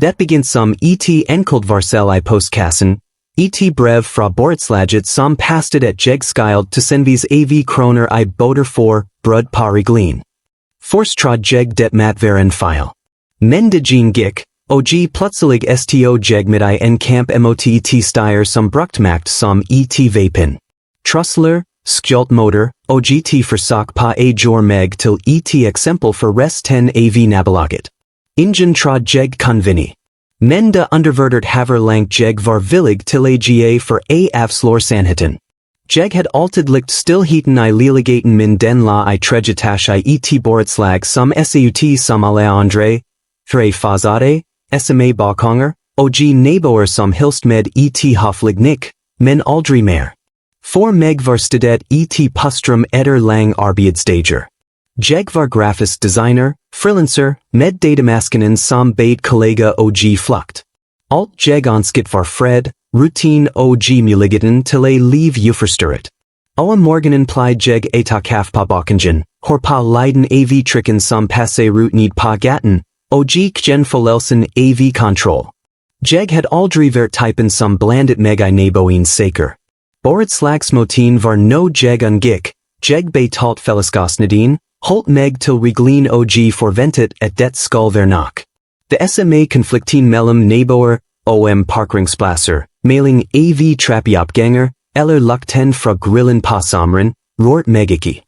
Det begint som et enkelt varsel I postkassen, et brev fra Borettslaget som pastet et jeg skyldt tusenvis av kroner I bøter for, brud på reglene. Først trod jeg det matvaren feil. Men det gikk, og plutselig sto jeg med I en kamp mot et stier som brukt makt som et vapen. Trusler, skjult motor, og forsøk på gjøre meg til et eksempel for resten av nabolaget. Ingen trod jeg konvinni. Men det underverdet haver langt jeg var villig til for avsløre sannheten. Jeg had alltid likt stillheten I liligaten min den la I tregetas I et borettslag som saut som alle andre, tre fazade, sma bakhanger, og naboer som hilst med et hoflignik, men aldri mer. For meg var stedet et pustrum etter lang arbeidsdager. Jeg var grafisk designer, freelancer, med datamaskinen som bad kollega og flukt. Alt jeg ønsket var fred, rutin og muligheten til liv uforstyrret. Og morgenen pleide jeg ta kaffe på bakkengen, hør på leiden av trikken som passe rut ned på gaten, og forlelsen av kontroll. Jeg had aldri vært typen som blandet meg I naboens saker. Borettslagsmåten var no jeg ungikk, jeg betalt fellesskapsnedin, holdt meg til reglene og forventet at det skal være nok. Det sma konflikten mellom naboer, parkringsplasser, mailing av trappeoppganger, eller lukten fra grillen på sommeren, rørt meg ikke.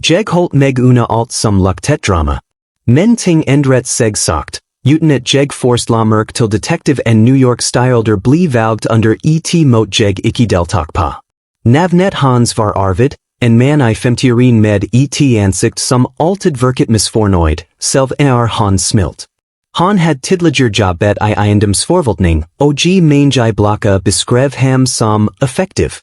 Jeg holdt meg unna alt som luktet drama. Men ting endret seg sagt, uten at jeg slagmark til detektiv en New York-stylder bli valgt under et mot jeg ikke deltak på. Navnet hans var Arvid, en man I femtirin med et ansikt som alltid virket misfornøyd, selv han smilt. Han had tidligere jobbet I eiendomsforvaltning, og mange I blokka beskrev ham som effektiv.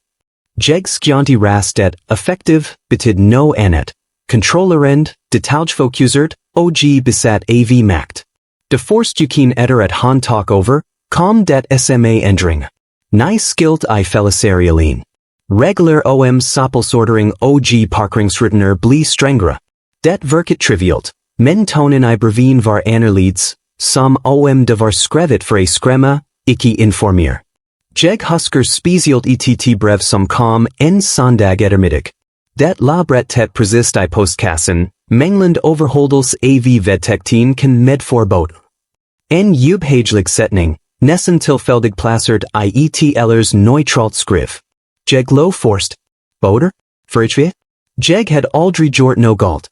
Jeg skjønte raskt at effektiv betydde noe annet, kontrollerend, detaljfokusert, og besatt av makt. Det første uken etter at han tok over, kom det sma endring. Nei skilt I fellesskapet. Regular soppelsortering og parkringsrutiner bli strengere. Det virket trivialt, men tonen I brevin var annerledes, som det var skrevet for skremme, ikke informer. Jeg husker spesielt et brev som kom en søndag ettermiddag. Det la brettet presist I postkassen, manglende overholdelse av vedtekten kan medføre. En ubehagelig setning, nesten tilfeldig plassert I et ellers nøytralt skriv. Jeg lå forst. Bøter? Virkelige? Jeg had aldri gjort noe galt.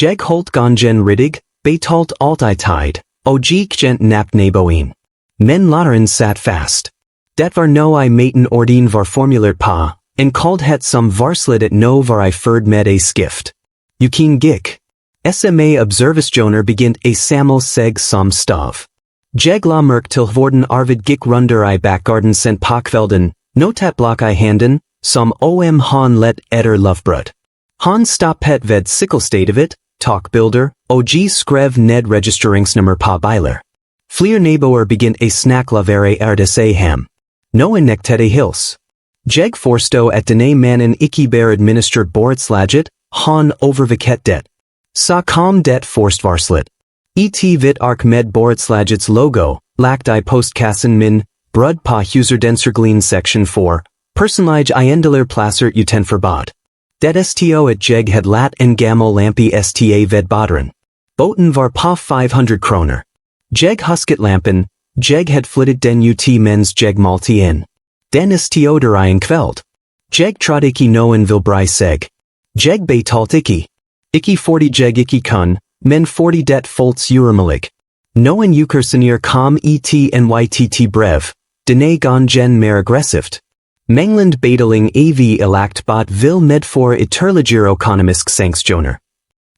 Jeg holdt gangen ryddig, betalt alt I tid, og gent napt naboen. Men latteren satt fast. Det var noe I maten orden var formulert på, en kaldhet som varslet at nå var I ferd med skift. Uken gikk. Sma observasjoner begint samle seg som stav. Jeg la merke til hvordan Arvid gikk runder I bakgarden sent på kvelden, notat blokk I handen, som han let etter lovbrud. Han stoppet ved sikkelstativet, takbilder, og skrev ned registreringsnummer på biler. Flere naboer begint snakke lavere det ham. Noen nektet hils. Jeg forstod at denne mannen ikke bare administrert Borettslaget, han overveket det. Så kom det forstvarslet. Et hvitt ark med Borettslagets logo, lagt I postkassen min, brud på husordensreglene section 4, personlige eiendeler plasser uten forbud. Det sto at jeg had latt en gammel lampe sta ved boderen. Boten var på 500 kroner. Jeg husket lampen, jeg had flyttet den ut mens jeg malte inn. Den sto der I en kveld. Jeg trodde ikke noen vil bry seg. Jeg betalt ikke. Ikke fordi jeg ikke kun, men fordi det folks uremelig. Noen uker senere kom et nytt brev, denne gangen mer aggressivt. Manglende betaling av elagt bot vil medføre ytterligere økonomisk sanksjoner.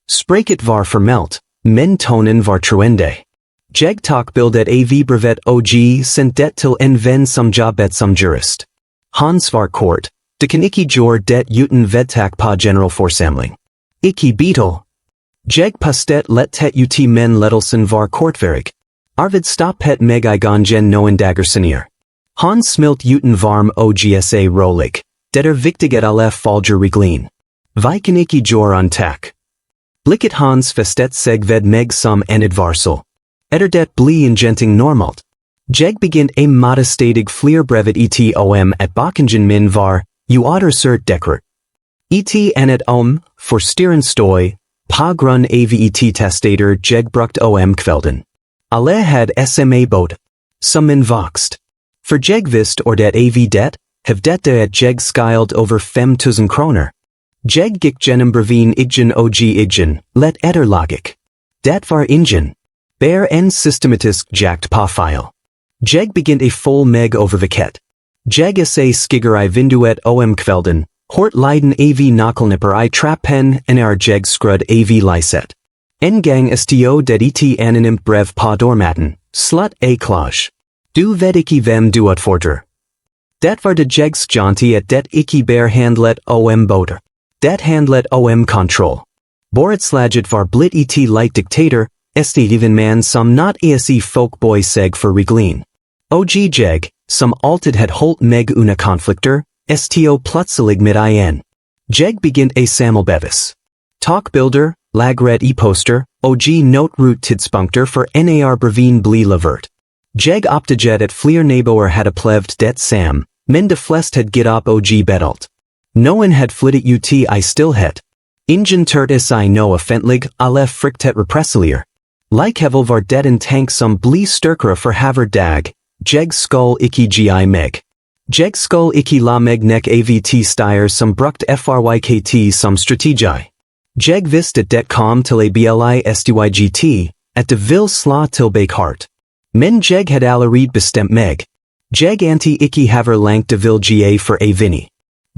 Språket var formelt, men tonen var truende. Jeg tok bildet av brevet og sendt det til en venn som jobbet som jurist. Han svar kort, det kan ikke gjøre det uten vedtak på generalforsamling. Ikke betal. Jeg postet lettet ut men lettelsen var kortvarig. Arvid stoppet meg I gangen noen dager senere. Han smilt uten varm og sa rolig. Det viktig at alle følger reglene. Vi kan ikke gjøre unntak. Blikket hans festet seg ved meg som en advarsel. Etter det bli ingenting normalt. Jeg begint a modestadig flere brevet et om at bakingen min var, uadersert dekret. Et anet forstyrren støy, på grunn av et testater jeg brukt om kvelden. Alle had sma båt. Som min vokst. For jeg visst ordet av det, hevdette at jeg skyldt over 5.000 kroner. Jeg gikk gjennom brevin igen og igen, let etterlogik. Det var ingen. Bare en systematisk jakt på feil. Jeg begint a full meg overviket. Jeg se skigger I vinduet om kvelden, hort leiden av nakelnipper I trappen en jeg skrud av lyset. En gang sto det et anonymt brev på dormaten, slut a klage. Du vet ikke hvem du utfordrer. Det var det jeg skjønte at det ikke bare handlet om bøter. Det handlet om kontroll. Borettslaget var blitt et light diktator, estiven man som not folk boy seg for reglin. Og jeg, som alltid had holdt meg una konflikter, sto plutselig midt igjen. Jeg begint a sammelbevis. Talkbilder, lagret e-poster, og notrut tidspunkter for nar brevin bli levert. Jeg opdaget at flere naboer had opplevd det sam, men de flest had gitt opp og bedalt. Noen had flyttet ut I stillhet. Ingen turtes I no offentlig, alle fryktet repressalier. Likevel var det en tank som bli styrkere for haver dag, jeg skulle ikke gi meg. Jeg skulle ikke la meg nek avt stier som brukt frykt som strategi. Jeg visste at det kom til a blistygt, at det vil slå tilbake hardt. Men jeg had allerede bestemt meg. Jeg anti ikke haver langt det vil ga for a vinni.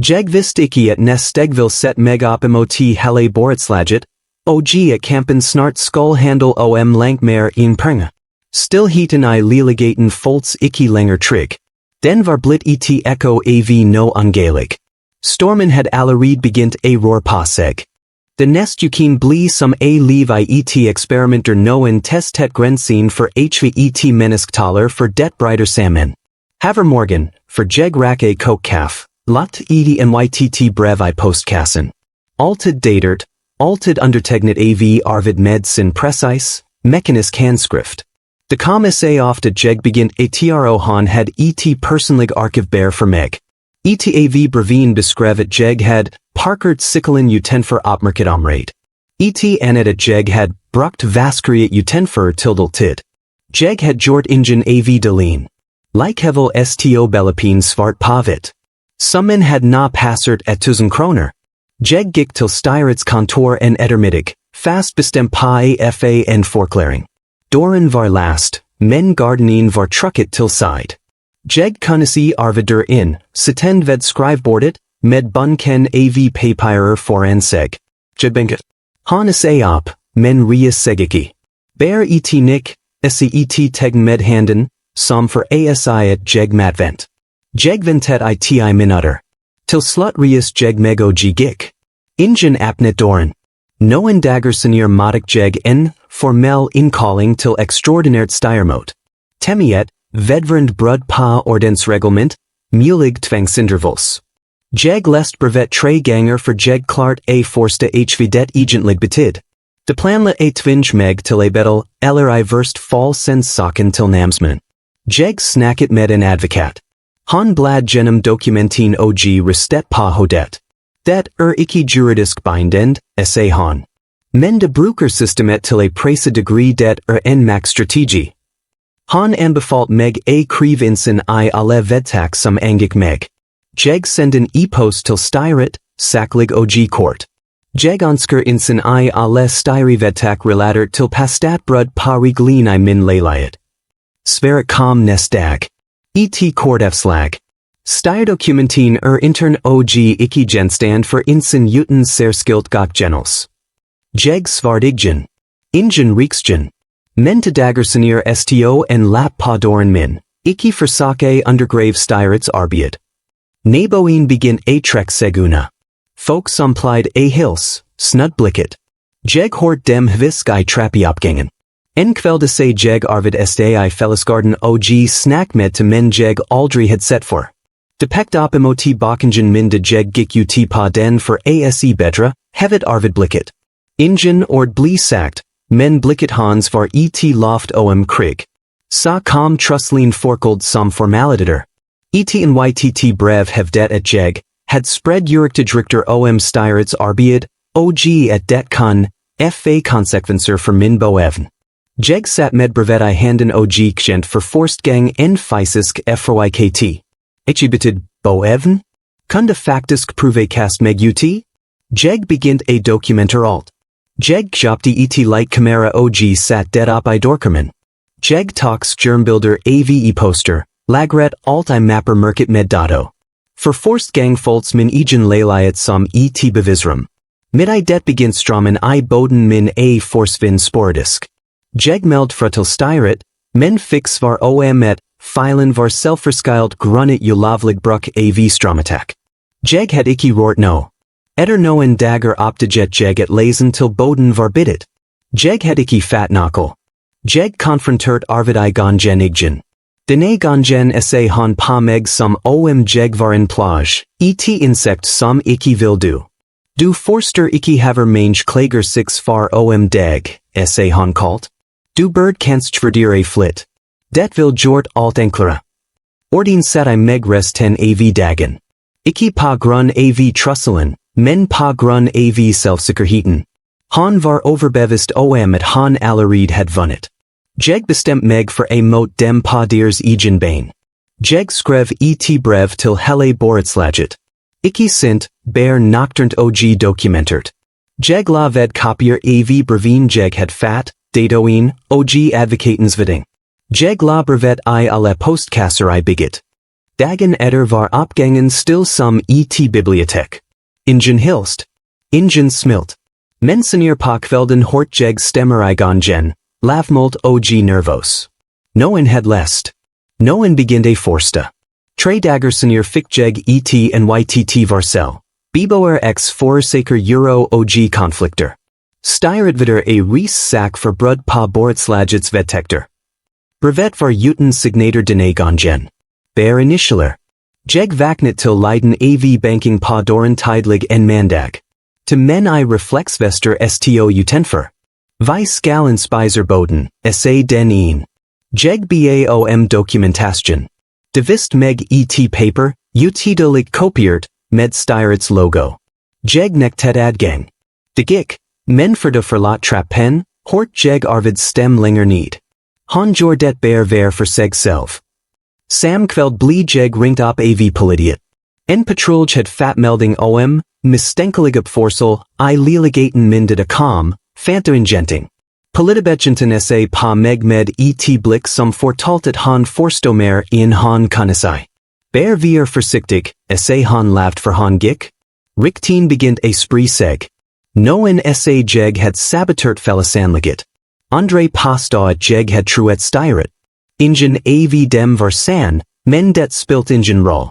Jeg visste ikke at nesteg vil set meg opp imot hele Borettslaget, og at kampen snart skulle handle om langt mer en penge. Stillheten I lillegaten folks ikke lenger trygg. Den var blitt et ekko av no angelig. Stormen had allerede begynt a rår på seg. Det nest uken bli som a liv I et eksperimenter noen testet grensen for hvet mennesktaler for det breider sammen. Haver morgen, for jeg rak a kokkaf, lagt et mytt brev I postkassen. Altid datert, altid undertegnet av arvid med sin precis, mekanisk handskrift. Det kom seg ofte jeg begint a tro han had et personlig arkivbær for meg. Et av brevin beskrev at jeg had parkert sykkelen utenfor oppmerket område. Et anet at jeg had brukt vaskeriet utenfor tid. Jeg had gjort ingen av delin. Likevel sto bellepin svart pavit. Summen had na passert 1.000 kroner. Jeg gikk til styrets kontor en ettermiddag, fast bestemt på afa en forklaring. Doren var last, men gardenen var trukket til side. Jeg kunne se arvider inn, sittend ved skrivebordet, med bunken av papirer foran seg. Jeg benket. Han se opp, men ries seg ikke. Bare et nikk, et tegn med handen, som for asi at jeg matvent. Jeg ventet I minutter. Til slutt ries jeg meg og gikk. Ingen appnet doren. Noen dager senere måtte jeg en formell innkalling til ekstraordinært styremøte. Temiet, vedvarende brudd på ordensreglement, mulig tvangsintervals. Jeg lest brevet 3 ganger for jeg klart a forste det egentlig betyd. Det planla a tvinge meg til a bedel, eller I verst fall send saken til namsmannen. Jeg snakket med en advokat. Han blad gjennom dokumentin og rystet på hodet. Det ikke juridisk bindend, sa han. Men det bruker systemet til a presse degree det en maktstrategi. Han anbefalt meg a krivinsen I alle vedtak som angikk meg. Jeg sendte en e-post til styret, saklig og kort. Jeg ønsker insen I alle styrevedtak relater til pastat brudd på reglin I min leilighet. Svaret kom nest dag. Et kortavslag. Styrdokumentin intern og ikke gjenstand for insen uten særskilt godkjennelse. Jeg svarte igen. Ingen riksgen. Men til dager senere sto en lapp på doren min, ikke forsake undergrave styrets arbeid. Naboen begynte a trek seg unna. Folk som pleide a hils, snudblikket. Jeg hort dem hvisk I trapp I oppgangen. En kveld se jeg arvid I fellesgarden og snakk med til menn jeg aldri had sett for. Det pekte opp imot bakingen min da jeg gikk ut på den for ase bedre, hevet arvid blikket. Ingen ord bli sagt, men blikket hans var et loft om krig. Sa kom truslin forkold som formaliteter. Et nytt brev hevdet at jeg had spread uriktig om styrets arbeid, og at det kan fa konsekvenser for min boevn. Jeg sat med brevet I handen og kjent for forstgang en fysisk frykt. Ikke betyd boevn? Kunde faktisk prøve kast meg ut? Jeg begynte a dokumenter alt. Jeg kjøpte et light kamera og sat det opp I dorkerman. Jeg tok skjermbilder av poster, lagret alt I mapper merket med dato. For forstgang folds min egen leilighet som et bevisrum. Midt I det begynte strømmen I boden min a forsvinn sporadisk. Jeg meld fra til styret, men fikk svar om at filen var selvforskyldt grunnet ulovlig bruk av strømmetak. Jeg had ikke rort no. Etter noen dager oppdaget jeg at leisen til boden var bittet. Jeg had ikke fat knuckle. Jeg konfrontert arvid I gangen igjen. Denne gangen sa han på meg som om jeg var en plage, et insekt som ikke vil du. Du forster ikke haver mange klager 6 far om deg, sa han kalt. Du bird kanst vurdere flitt. Det vil gjort alt enklere. Ordin sat I meg resten av dagen. Ikke på grunn av trusselen, men på grunn av selvsikkerheten. Han var overbevist om at han allerede had vunnet. Jeg bestemte meg for a mot dem på deres egen bein. Jeg skrev et brev til hele Borettslaget. Ikke sint, bare nocturnt og dokumentert. Jeg la ved kopier av brevin jeg had fat, datoen, og advokatens veding. Jeg la brevet I alle postkasser I bygget. Dagen etter var oppgangen still som et bibliotek. Ingen hilst. Ingen smilt. Mensenir på kvelden hort jeg stemmer I gangen, lavmålt og nervøs. Noen had lest. Noen begynte forste. 3 dager senere fikk jeg et nytt varsel. Beboer x forårsaker euro og konflikter. Styret videre a sak for brudd på Borettslagets vedtekter. Brevet var uten signater denne gangen. Bare initialer. Jeg vaknet til leiden av banking på dåren tidlig en mandag. Til men I refleksvester sto utenfor. Vi skal spiser boden, sa den en. Jeg ba om dokumentasjon. Det vist meg et paper, utidelig kopiert, med styrets logo. Jeg nektet adgang. Det gikk, men for det forlatt trappen, hort jeg arvid stem lenger ned. Han gjorde det bare vær for seg selv. Sam kveld bli jeg ringt opp av politiet. En patrulje had fatmelding om, mistenkelig oppførsel, I lillegaten myndet kom, fantoingenting. Politibetjenten sa på meg med et blikk som fortalte at han forstod mer enn han kunne si. Bare vi forsiktig, sa han lavt for han gikk. Riktin begynte spre seg. Noen sa jeg had sabotert fellesanlegget. Andre påstod at jeg had truet styret. Ingen av dem var sann, men det spilt ingen roll.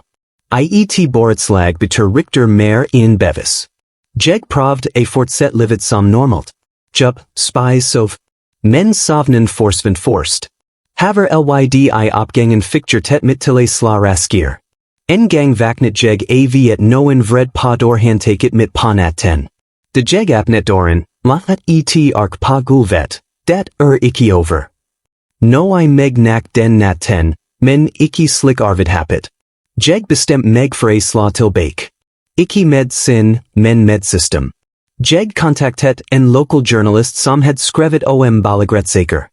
Et Borettslag betyr riktig mer enn bevis. Jeg prøvde a fortsett livet som normalt. Jup, spies sov. Men sovnen forsvant forst. Haver lyd I oppgangen fikk tett mitt til a sla raskier. En gang vaknet jeg av at noen vred på dårhandtaket mitt på natten. Det jeg åpnet dåren, latt et ark på gulvet, det ikke over. Nå I meg nak den natten, men ikke slik arvid happet. Jeg bestemte meg for a sla tilbake. Ikke med sin, men med system. Jeg kontaktet en lokal journalist som had skrevet om Borettslaget.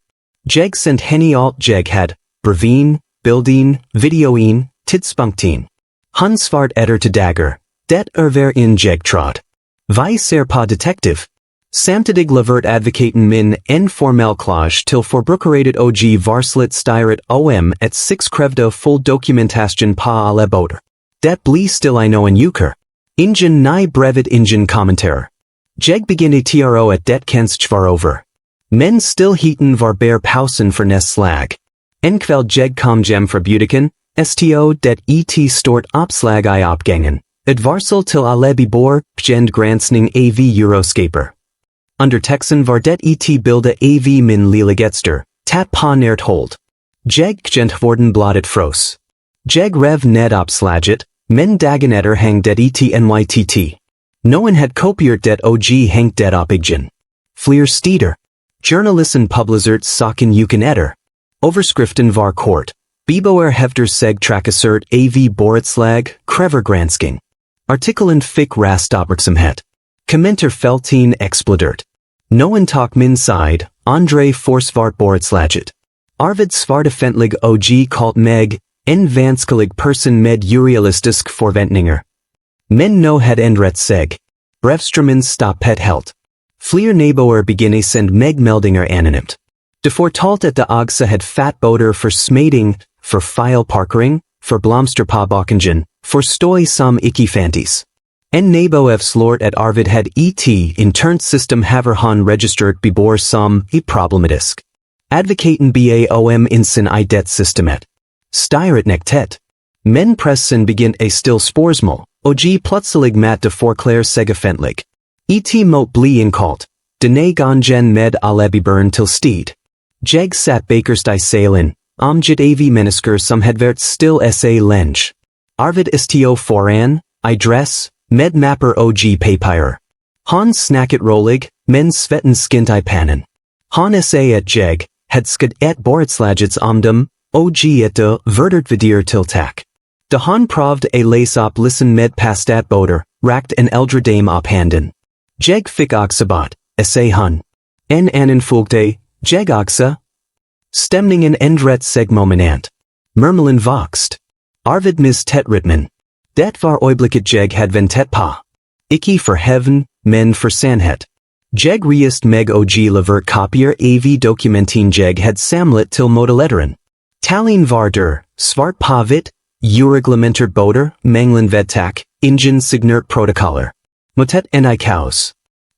Jeg sendt henne alt jeg had, brevin, bildin, videoen, tidspunkten. Han svart etter til dager, det hver inn jeg tråd. Vi ser på detektiv. Samtidig levert advokaten min en formell klage til forbrukeratet og varslet styret om at 6 krevde full dokumentasjon på alle bøter. Det blir still I noen uker. Ingen ny brevet ingen kommentarer. Jeg begynte tro at det kanskje var over. Men stillheten var bare pausen for nest slag. En kveld jeg kom hjem fra butikken, sto det et stort oppslag I oppgangen. Et varsel til alle beboer, gjend gransking av euroskaper. Under teksten var det et bilde av min lille getster, tatt på nært hold. Jeg gjent vorden bladet fros. Jeg rev ned oppslaget, men dagen etter hang det et nytt. Noen had kopiert det og hengt det opp igjen. Flere steder. Journalisten publisert saken uken etter. Overskriften var kort. Beboer hefter seg trakassert av Borettslaget, krever Artikelen fikk rast oppmerksomhet. Kommenter feltin explodert. Noen tak min side, André forsvart Borettslaget. Arvid svartefentlig og kalt meg, en vanskelig person med urealistisk forventninger. Men no had endret seg. Brevstrømmen stoppet helt. Flere naboer begynner send meg meldinger anonymt. De fortalte at de også had fat bøter for smading, for feilparkering, for blomster på bakken, for støy som ikke fantes. En nabo avslørt at Arvid had et internt system haver han registrert beboer som problematisk. Advokaten baom insin I det systemet. Styret nektet. Men pressen begynte a still sporsmål, og plutselig mat de forklare seg offentlig. Et mot bli innkalt. Denne gangen med alle bebøren til stede. Jeg satt bakerst I salen, omgitt av mennesker som had vært still sa lenge. Arvid sto foran, I dress, med mapper og papirer. Han snakket rolig, men svetten skint I pannen. Han sa at jeg had skadd et Borettslagets omdom, og et verdert videre tiltak. Da han prøvde a lese opp listen med pastat bøter, rakt en eldre dame opp handen. Jeg fikk også bot, sa han. En annen fulgte, jeg også. Stemningen endret seg momentant. Murmelen vokst. Arvid mistet rytmen. Det var øyeblikket jeg had ventet på. Ikke for hevn, men for sannhet. Jeg reiste meg og levert kopier av dokumenten jeg had samlet til modeletteren. Tallinn var der, svart på hvitt, ureglementer bøter, manglen vedtak, ingen signert protokoller. Motet en I kaos.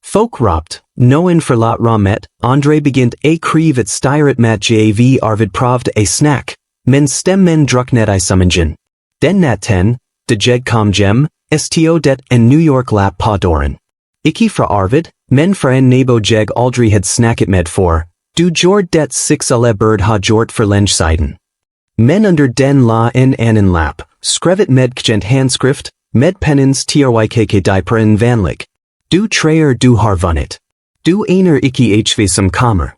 Folk ropt, noen forlot rommet, André begynte a kriv et styret mat jav Arvid prøvde a snack, men stemmen druknet I summingen. Den natten, de jeg kom hjem, sto det en New York lapp på døren. Ikke fra Arvid, men fra en nabo jeg aldri had snakket med for, du gjorde det six alle bird ha gjort for lenge siden. Men under den la en annen lapp, skrevet med kjent handskrift, med pennens trykk diaper en vanlig. Du treer du har vunnet. Du einer ikke hv som kommer.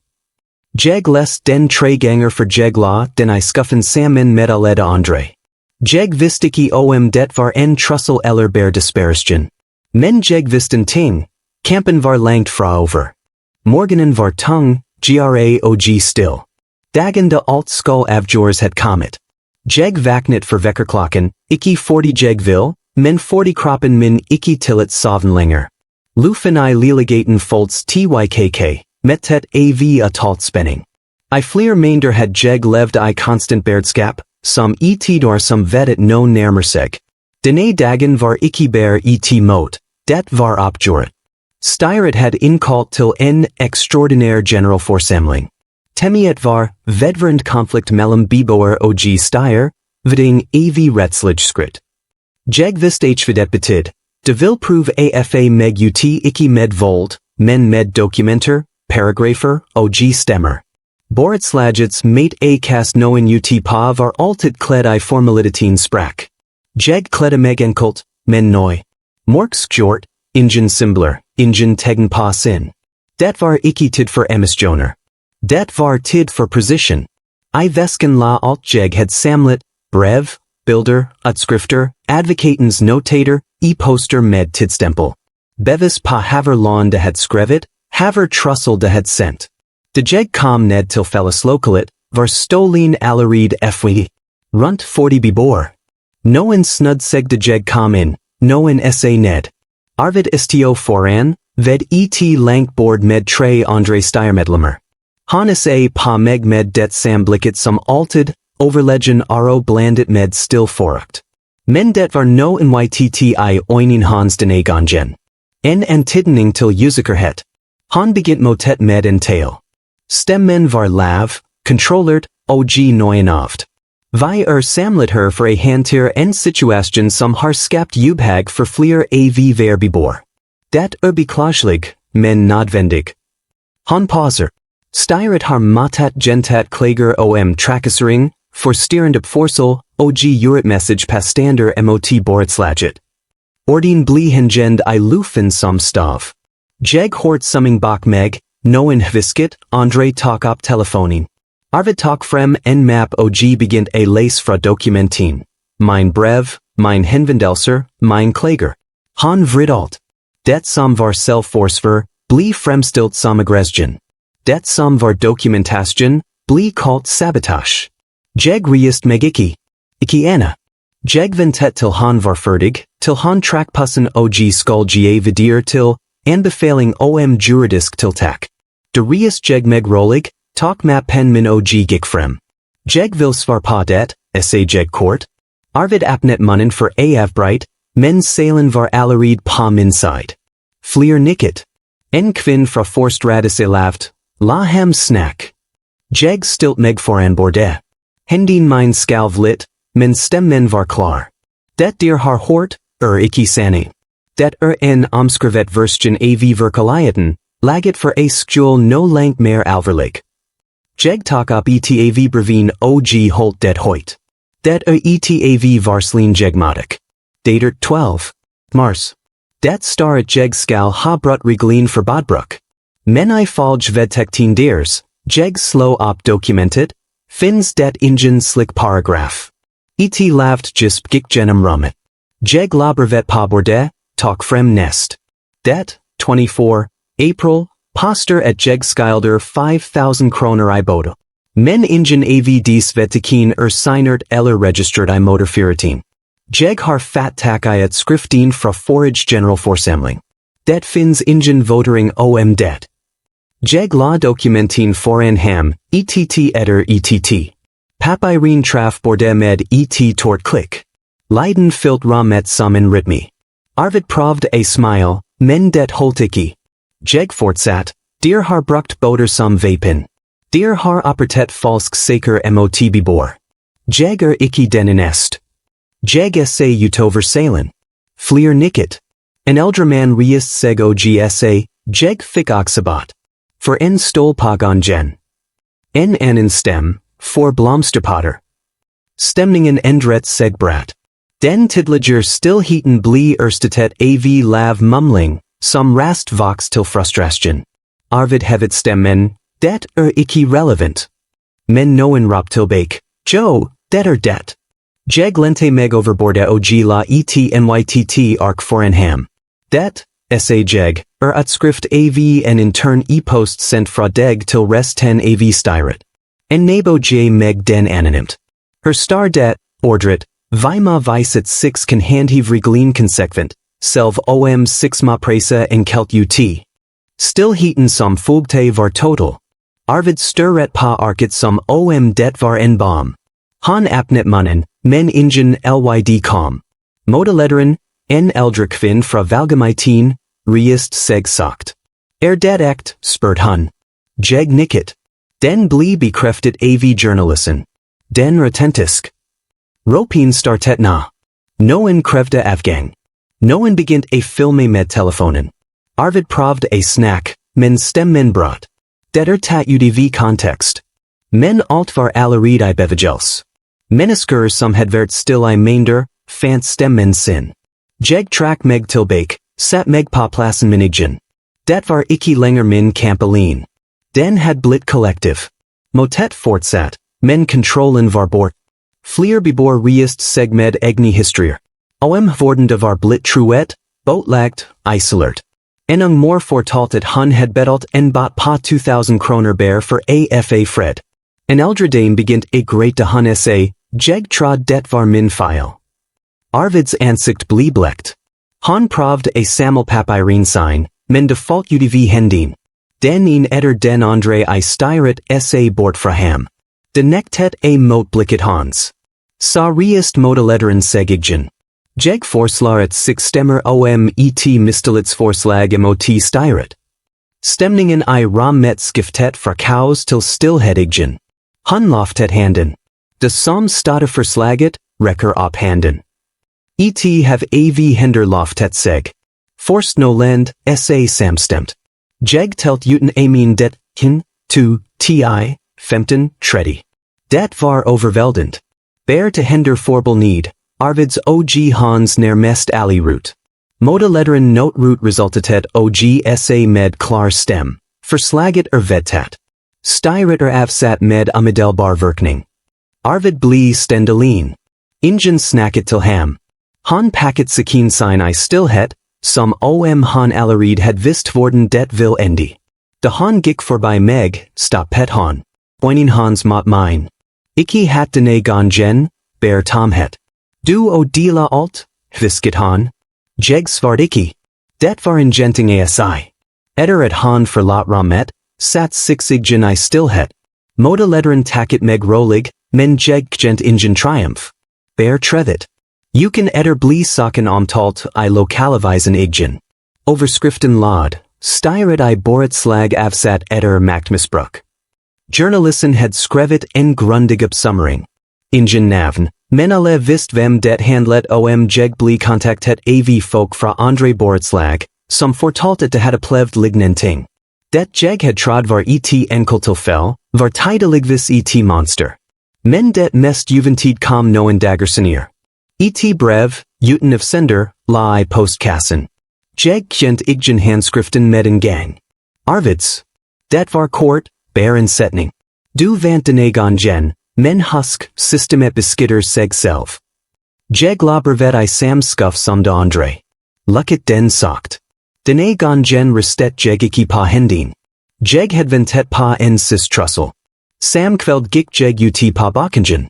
Jeg les den 3 ganger for jeg la den I skuffen sammen med alle André. Jeg visste ikke om det var en trussel eller bare disparasjon. Men jeg visste en ting, kampen var langt fra over. Morgenen var tung, gra og still. Dagen da alt skal avgjøres had kommet. Jeg vaknet for vekkerklokken, ikke fordi jeg vil, men fordi kroppen min ikke tillit sovn lenger. Lufen I lillegaten folds tykk, mettet av talt spenning. I flere meinder had jeg levd I constant berdskap, som dår som vettet no nærmer seg. Denne dagen var ikke bare mot, det var oppgjort. Styret had innkalt til en ekstraordinær generalforsamling. Temiet var vedvarende konflikt mellom beboer og styr, veding av rettslig. Jeg visste ikke det betydde. De vil prøve afa meg ikke med vold, men med dokumenter, paragrafer og stemmer. Borettslagets mate kast noen på var alltid kledd I formaliteten sprak. Jeg kledde meg enkelt, men nøy. Morkskjort, ingen symbler, ingen tegn på sin. Det var ikke tid for emisjoner. Det var tid for precision. I vesken la alt jeg had samlet, brev, bilder, utskrifter, advokatens notater, poster med tidstempel. Bevis på haver lawn de had skrevet, haver trussel de had sendt. De jeg kom ned til felleslokalet, var stolin allerid fwi. Rundt 40 beboer. Noen snudd seg de jeg kom inn, noen sa ned. Arvid sto foran, ved et langt bord med 3 André styrmedlemmer. Han sa på meg med det samblikket som alltid, overleggen aro blandet med still forukt. Men det var no nytti øynin hans denne gangen. En antydning til usikkerhet. Han begynte motet med en tale. Stemmen var lav, kontrollert, og nøyenavt. Vi samlet her for a hanter en situation som har skapt ubehag for flere av hver beboer. Det beklagelig, men nødvendig. Han pauser. Styret har mattet gentat klager om trakassering, forstyrrende oppførsel, og urettmessig pastander mot Borettslaget. Orden bli hengend I lufen som stav. Jeg hort summing bak meg, noen hvisket, André tok opp telefonen. Arvid tak frem en map og begint a lees fra dokumentin. Mijn brev, mijn henvendelser, mijn klager. Han vridalt. Det som var selvforsvar, bli fremstilt som aggression. Det som var dokumentasjon, bli kalt sabotage. Jeg reist meg ikke Anna. Jeg ventet til han var ferdig, til han trakk passen og skal videre til, anbefaling om juridisk tiltak. Det reist jeg meg rolig, tak med pen min og gikk frem. Jeg vil svar på det, jeg kort. Arvid apnet munnen for avbreit, men salen var allerede på min side. Flere nikket. En kvinn fra forstradet lavt, la ham snack. Jeg stilt meg foran bordet. Hendin min skalv litt, men stemmen var klar. Det har hørt, ikke sanning. Det en omskrevet versjon av virkeligheten, laget for a skjul no langt mer alvorlig. Jeg tak opp av brevin og holdt det høyt. Det av varslin jeg matek. Dater 12. Mars. Det staret jeg skal ha brutt reglin for badbruk. Men I falj vedtektin deres, jeg slå opp dokumentet, finns det ingen slik paragraf. Lavt gisp gikk gjennom rommet. Jeg la brevet på bordet, tak frem nest. Det, 24, April, poster at jeg skilder 5,000 kroner I bøter. Men ingen av dis vedtekin signert eller registret I motorfyretin. Jeg har fatt tak I et skriftin fra forage generalforsamling. Det finns ingen votering om det. Jeg la dokumentin foran ham, etter ett. Papirin traf bordet med tort klikk. Leiden fylt rommet som en rytme. Arvid prøvde a smile, men det holdt ikke. Jeg fortsatt, har brukt bøter som vapin. Har opprettet falsk saker mot beboer. Jeg ikke den eneste. Jeg utover salen. Flere nikket. En eldre man reiste seg og jeg fikk oksebat. For en stol på gangen. En annen stem, for blomsterpotter. Stemningen endret seg bratt. Den tidligere stillheten bli erstattet av lav mumling, som rast voks til frustration. Arvid hevet stemmen, det ikke relevant. Men noen rop tilbake, Joe, det det. Jeg lente meg over bordet og la nytt ark foran ham. Det, jeg, et skrift av en intern e-post sendt fra deg til resten av styret. En nabo meg den anonymt. Star det, ordret, Vima viset 6 kan handhiv reglin konsekvent, selv om 6 ma presa enkelt ut. Stillheten som fogte var total. Arvid størret på arket som det var en bom. Han apnet munnen, men ingen lyd kom. Modeletteren, en eldre kvinn fra valgemeitin, reist seg sagt. Det ekt, spurt han. Jeg nikket. Den bli bekreftet av journalisten. Den retentisk. Ropin startet na. Noen krevde avgang. Noen begynte a filme med telefonen. Arvid prøvde a snack, men stemmen brått. Det tatt ut av kontekst. Men alt var allerede I bevegelse. Mennesker som had vært stille I mengder, fant stemmen sin. Jeg trakk meg tilbake, satt meg på plassen min igjen. Det var ikke lenger min kamp alene. Den had blitt kollektiv. Motet fortsatt, men kontrollen var bort. Flere beboer reiste seg med egne historier. Vorden det var blitt truet, bøtelegge, isolert. En ung mor fortalte at han had betalt en bot på 2,000 kroner bare for afa fred. En eldre dame begynte a greit han jeg trod det var min feil. Arvids ansikt bli blekt. Han prøvde a sammelpapirin sign, men det falt ut av hendin. Den etter den andre I styret bort fra ham. Det nektet a motblikket hans. Sa reist modeletteren seg igjen. Jeg foreslår at 6 stemmer mistillitsforslag mot styret. Stemningen I rammet skiftet fra kaos til stillhet igjen. Han loftet handen. Det som stod forslaget, rekker opp handen. Have av hender loftet seg. Forst no land, samstemt. Jeg telt uten min det, 2, 15, 30. Det var overveldent. Bare til hender forbel need, Arvids og hans nærmest allirut. Modeletteren notrut resultatet og med klar stem. Forslaget vedtatt. Styritter avsat med omedelbar virkning. Arvid bli stendelin. Ingen snacket til ham. Han pakket sakin sin I stillhet, som han allerede had vist worden det vil endi. Da han gikk forbi meg, stoppet han. Pointing hans mot mine. Ikke hat denne gangen, bear tomhet. Du og dela alt, visket han. Jeg svart ikke. Det var en genting asi. Etter at han forlot ramet, sat sigsigen I stillhet. Modeletteren takket meg rolig, men jeg gent ingen triumph. Bear trevet. You can etter bli saken omtalt I lokalivisen igen. Overskriften lad, styret I Borettslaget avsat etter maktmisbruk. Journalisten had skrevet en grundig uppsummering. Ingen navn, men alle vist vem det handlet om jeg bli kontaktet av folk fra andre Borettslag, som fortalte det hadde plevd lignenting. Det jeg had trod var et enkelttilfell, var tideligvis et monster. Men det mest juventud kom noen dager senere. Et brev, uten av sender, la I postkassen. Jeg kjent igen handskriften med en gang. Arvids. Det var kort, bare en setning. Du vant denne gangen, men husk, systemet beskitter seg selv. Jeg la brevet I samskuff som det andre. Lukket den sagt. Denne gangen rystet jeg ikke på hendene. Jeg had ventet på en trussel. Sam kveld gikk jeg ut på bakkengen.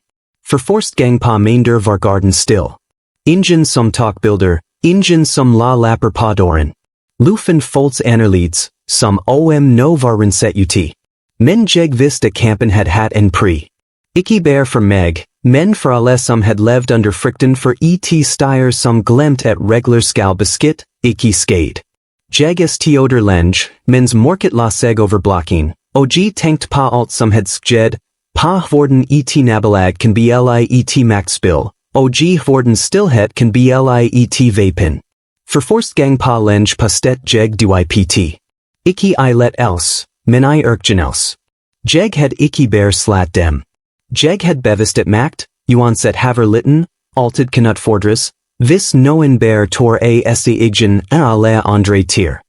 For forst gang på meinder var garden still. Ingen som takbilder, ingen som la lapper på døren. Lufen folds anerleads, som no var renset ut. Men jeg visste kampen had hatt en pri. Ikke bare for meg, men for alle som had levd under frykten for et styr som glemt at regler skal beskitt, ikke skade. Jeg teoder lenge, mens morket la seg over blokken, og tenkt på alt som had skjedd, på hvordan et nabolag kan bli et maktspill, og hvordan stillhet kan bli et vapin. For forst gang på lenge pastet jeg du ipt. Ikke I let else, men I yrkjen else. Jeg had ikke bare slat dem. Jeg had bevist at makt, uansett haver litten, altid kan utfordres, hvis noen bare tor se igen alle andre tier.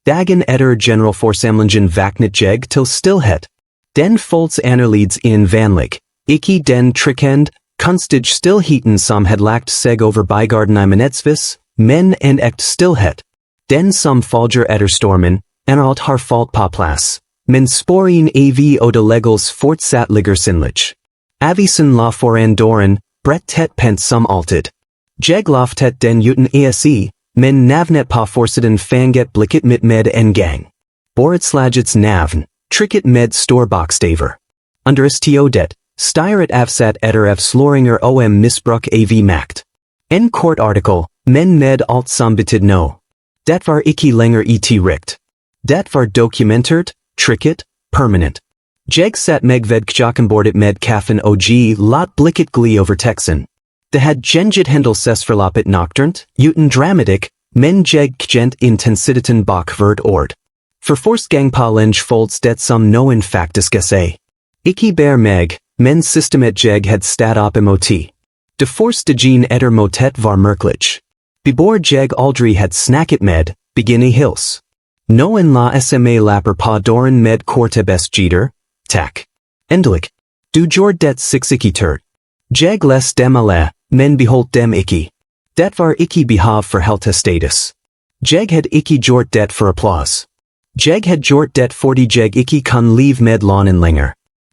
Dagen etter generalforsamlingen vaknet jeg til stillhet. Den folds anerleads in vanlig, ikke den trikkend, kunstig stillheten som had lagt seg over bygarden I minetsvis, men en ekt stillhet. Den som folger etter stormen, alt har falt på plass, men sporen av og de legals fortsatt ligger sinnlich. Avisen la foran døren, brett tett pent som altid. Jeg loftet den uten asi, men navnet på forsiden fanget blikket mitt med en gang. Borettslagets navn, trykket med stor bokstaver. Understiodet, styret avsat etter avsløringer om misbruk av makt. En kort artikel, men med alt som betyd no. Det var ikke lenger et rikt. Det var dokumentert, trykket, permanent. Jeg satt meg ved kjøkkenbordet med kaffen og lot blikket gli over teksten. Det had genget hendelsesforloppet nocturnt, uten dramatikk, men jeg gent intensiteten bak hvert ord. For forst gang på lenge folds det som noen faktisk se. Ikke bare meg, men systemet jeg had stat opp imot. Det forste gen etter motet var mørklich. Beboer jeg aldri had snakket med, begynne hils. Noen la sma lapper på døren med korte bestjeter, takk. Endelig. Du gjorde det sikkert. Jeg les dem alle, men beholdt dem ikke. Det var ikke behov for heltestatus. Jeg had ikke gjort det for applaus. Jeg had gjort det fordi jeg ikke kan liv med lånen lenger.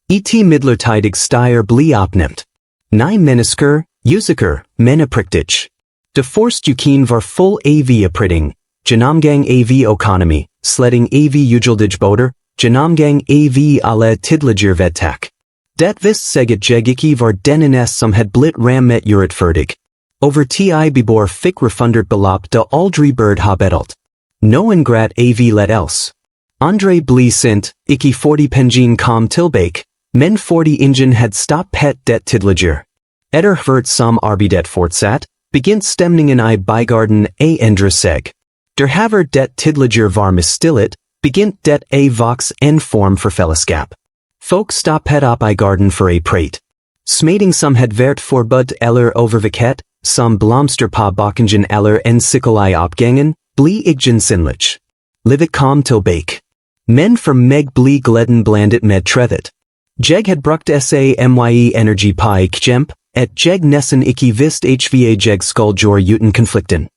Et midlertidig styr bli oppnemt. Nei mennesker, usikker, men oppriktig. Det forst uken var full av opprydding, gjennomgang av økonomi, sletting av ugyldige bøter, gjennomgang av alle tidligere vedtak. Det visste seg at jeg ikke var denne som had blitt rammet urettferdig. Over beboer fikk refundert beløp da aldri burde ha betalt. Noen grat av let else. Andre bli sint, ikke fordi pengen kom tilbake, men fordi ingen had stoppet det tidligere. Etter hvert som arbeidet fortsatt, begynte stemningen I bygarden endre seg. Der haver det tidligere var misstillet, begynte det voks en form for fellesskap. Folk stoppet opp I garden for prat. Smating som had vært forbudt eller overvikhet, som blomster på bakkengen eller en sikkel I oppgangen, bli igen sinnlich. Livet kom tilbake. Men from meg bli gleden blandet med trevet. Jeg had brukt sa energy pi kjemp, et jeg nesten ikke visst hva jeg skulle gjøre uten konflikten.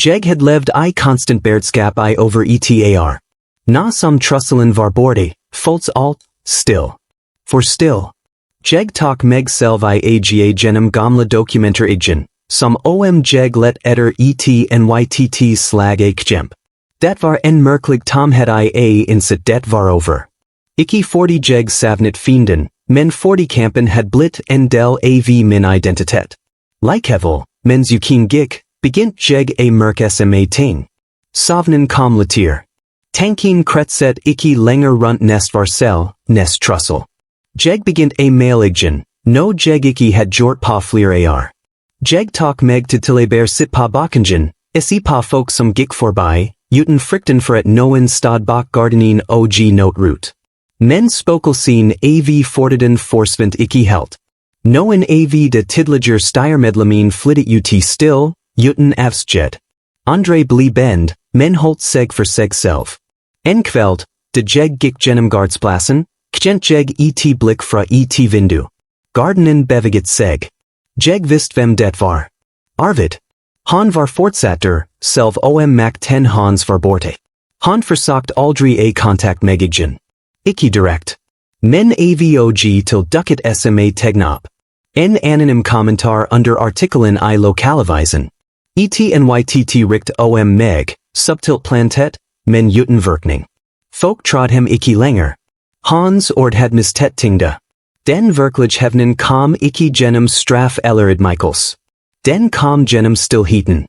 Jeg had levd I constant beredskap I over etar. Na som trusselen var borte, folks alt, still. For still. Jeg tok meg selv I aga gjennom gamle dokumenter igen, som jeg let etter nytt slag kjemp. Det var en merkelig tomhet I innsett det var over. Ikke fordi jeg savnet fienden, men fordi kampen had blitt en del av min identitet. Likevel, mens uken gikk, begynte jeg merke ting. Savnen kom latir. Tanken kretset ikke lenger rundt nest var selv, nest trussel. Jeg begynte mailigen, no jeg ikke had gjort på flere år. Jeg tok meg til tilber sitt på bakkengen, isi på folk som gikk forbi, uten frykten for at noen stod bak gardinen og notrut. Men spokelsen av fortiden forsvant ikke helt. Noen av de tidligere styremedlemmen flyttet ut still, uten avskjed. Andre ble bend, men holdt seg for seg selv. En kveld, da jeg gikk gjennom gardsplassen, kjente jeg et blikk fra et vindu. Gardenen beveget seg. Jeg visste hvem det var. Arvid. Han var fortsatter, selv makt hans var borte. Han forsøkte aldri kontakt meg igen. Ikke direkt. Men avog til dukket sma tegnop. En anonym kommentar under artikkelen I lokalavisen. Nytt rikt meg, subtilt plantet, men uten virkning. Folk tråd hem ikke lenger. Hans ord had mistet tyngde. Den virkelige hevnen kom ikke gjennom straff eller Michaels. Den kom gjennom stillheten.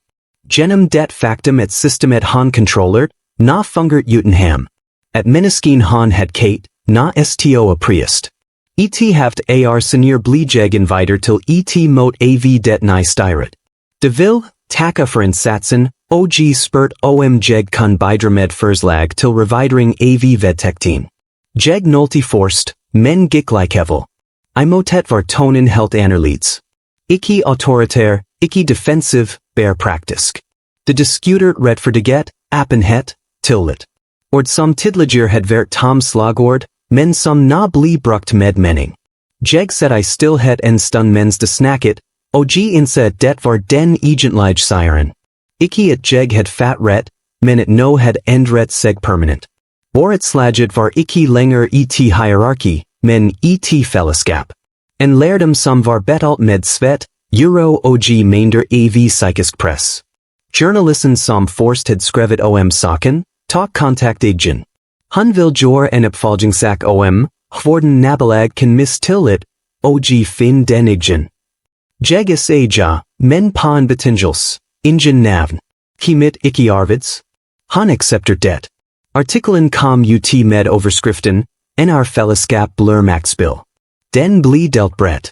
Gjennom det faktum at systemet han kontrollert, na fungert uten ham. At mennesken han had kate, na sto apriest. Et haft senior bli jeg inviter til et mot av det ny styret. De vil, takke for innsatsen, og spurt jeg kun bidra med forslag til revidering av vedtekten. Jeg nolti forst, men gikk likevel. I motet var tonen helt annerledes. Ikke autoritær, ikke defensiv, bare praktisk. De diskutert rettferdighet, åpenhet, tillit. Ord som tidligere had vært tom slagord, men som na bli brukt med mening. Jeg satt I stillhet en stund mens de snakket, og innså at det var den egentlige seieren. Ikke at jeg had fat rett, men at nå had endret seg permanent. Borettslaget var ikke lenger et hierarki, men et fellesskap. En lærdom som var betalt med svett, euro og mengder av psykisk press. Journalisten som forst had skrevet saken, tok kontakt igen. Han vil gjøre en oppfølgingssak hvordan nabolag kan mistillit, og finn den igen. Jeg ja, men på en betingelse, ingen navn. Kimit ikke Arvids? Han aksepter det. Artikkelen kom ut med overskriften, fellesskap blir maktspill. Den bli delt bredt.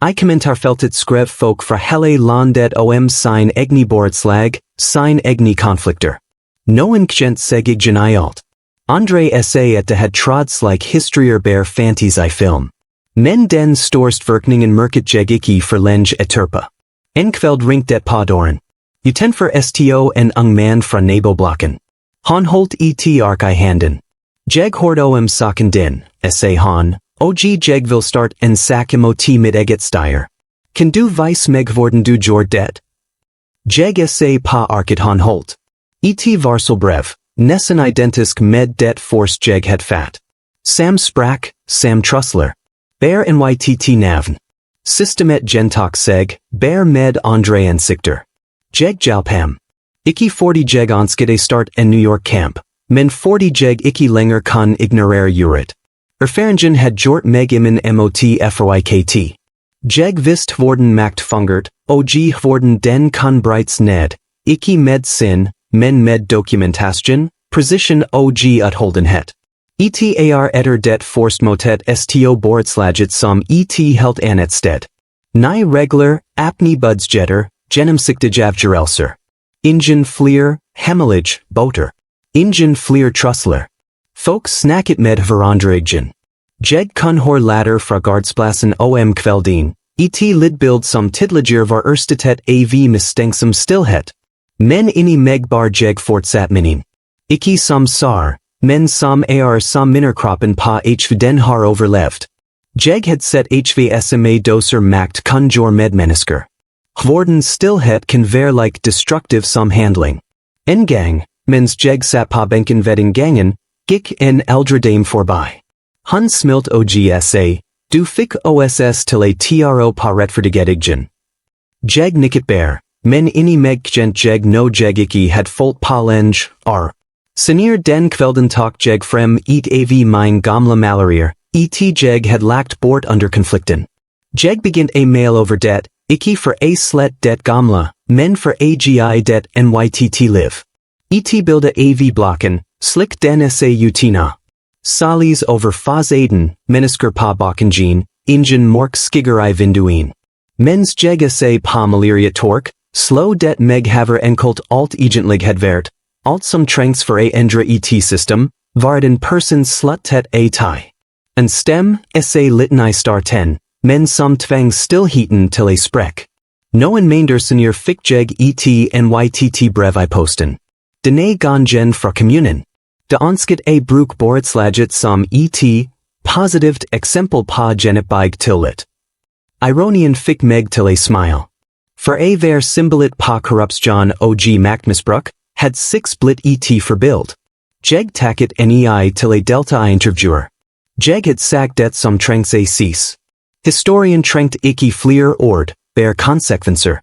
I kommentarfeltet skrev folk fra hele landet sin egne borettslag, sin egne konflikter. Noen kjent seg igen I alt. Andre at det had tråd slik historier bare fantes I film. Men den størst virkningen merket jeg ikke for lenge etterpå. En kveld ringte det på døren. Utenfor sto en ung man fra naboblokken. Han holdt et ark I handen. Jeg hørte saken din, sa han, og jeg vil starte en sak mot mitt eget styre. Kan du vise meg hvordan du gjorde det? Jeg sa på arket han holdt. Et varselbrev, nesten identisk med det forst jeg had fat. Sam sprak, Sam trusler. Bear nytt navn. Systemet gentok seg, bear med andre ansikter. Jeg hjalp ham. Ikke fordi jeg ønsket start en New York camp, men fordi jeg ikke lenger kan ignorere juret. Erfaringen had gjort meg mot frykt. Jeg visste hvordan makt fungert, og hvordan den kan brytes ned, ikke med sin, men med dokumentasjon, precision og utholdenhet. Etar etter det forst motet sto Borettslaget som et helt annet sted. Ny regler, apni budsjetter, gjennomsiktige avgjørelser. Ingen flere, hemmelige, bøter. Ingen flere trusler. Folk snakket med hverandre igen. Jeg kun høre latter fra gardsplassen kvelden, et lydbild som tidligere var erstattet av mistenksom stillhet. Men inni meg bar jeg fortsatt mening. Ikke som sar, men som ar som minnerkroppen pa hv den har overlevd. Jeg had sett hv sma doser makt kunjor medmennesker. Hvorden stillhet kan være like destructive som handling. En gang, mens jeg satt på benken ved inngangen, gikk en eldre dame forbi. Han smilt ogsa, du fikk oss til a tro på rettferdighet. Jeg nikket bær, men inni meg kjent jeg no jeg ikke had fått på lenge, Senere den kvelden tok jeg frem et av mine gamle malerier, jeg had lagt bort under konflikten. Jeg begynte a mail over det, ikke for a slett det gamle, men for agi det nytt liv. Bildet av blokken, slik den sa utina. Salis over fazaden, mennesker på bakkengen, ingen mork skigger I vinduin. Mens jeg sa på malaria tork, slå det meg haver enkelt alt egentlig had vært. Alt som trengs for a endre system, var en person sluttet a tai. En stem, sa liten I star 10, men som tvang stillheten til a sprekk. Noen mener senior fikk jeg nytt brev I posten. Denne gangen fra kommunen. Det ønsket a bruk Borettslaget som positivt eksempel på genetbygg tillit. Ironien fikk meg til a smile. For a være symbolet på korrupsjon og maktmisbruk, had 6 blitt forbild. Jeg takket nei til a delta interviewer. Jeg had sagt det som trengs a sis. Historien trengt ikke flere ord, bare konsekvenser.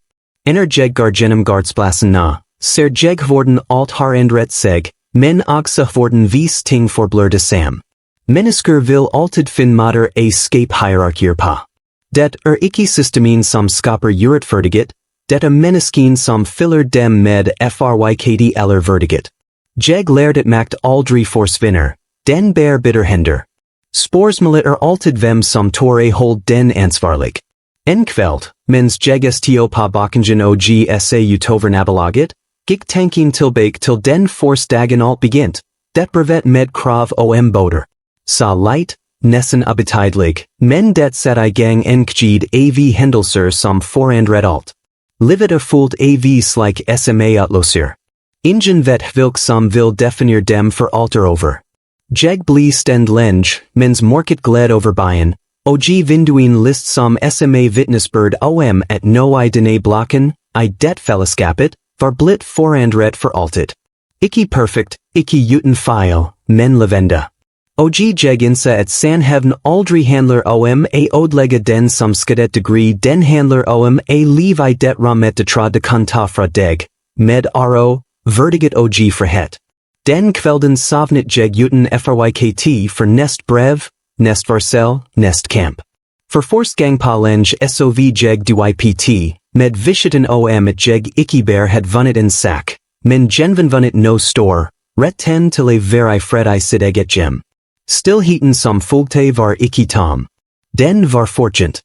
Jeg går gjennom gardsplassen na, ser jeg hvorden alt har endret seg, men også hvorden vis ting forblør det sam. Mennesker vil alltid finne måter a skape hierarkier på. Det ikke systemen som skaper urettferdighet, det mennesken som fyller dem med frykd eller verdighet. Jeg lærte makt aldri forsvinner, den bær bitterhender. Sporsmålet alltid hvem som tår a hold den ansvarlig. En kveld, mens jeg sto på bakkengen og sa utover nabolaget, gikk tanken tilbake til den dagen alt begynt, det brevet med krav om bøter. Sa light, nesten appetitlig, men det satt I gang enkjid av hendelser som forandret alt. Livet fullt av slik sma utløser. Ingen vet hvilk som vil definere dem for alter over. Jeg bli stend lenge, mens morket gled over byen, og vinduin list som sma vittnesbyrd om at no I denne blokken, I det fellesskapet, var blitt forandret for alltid. Ikke perfekt, ikke uten feil, men levende. Og jeg innse at hevn aldri handler om a ødelegge den som skadet degree den handler om a liv I det rammet detra de kan ta fra deg, med verdighet og frihet. Den kvelden sovnet jeg uten frykt for nest brev, nest varsel, nest kamp. For forst gang på lenge sov jeg duipt, med vissheten om at jeg ikke bare had vunnet en sak, men genven vunnet no stor, rett ten til a være I fred I sitt eget hjem. Stillheten som fulgte var ikke tom. Den var fortjent.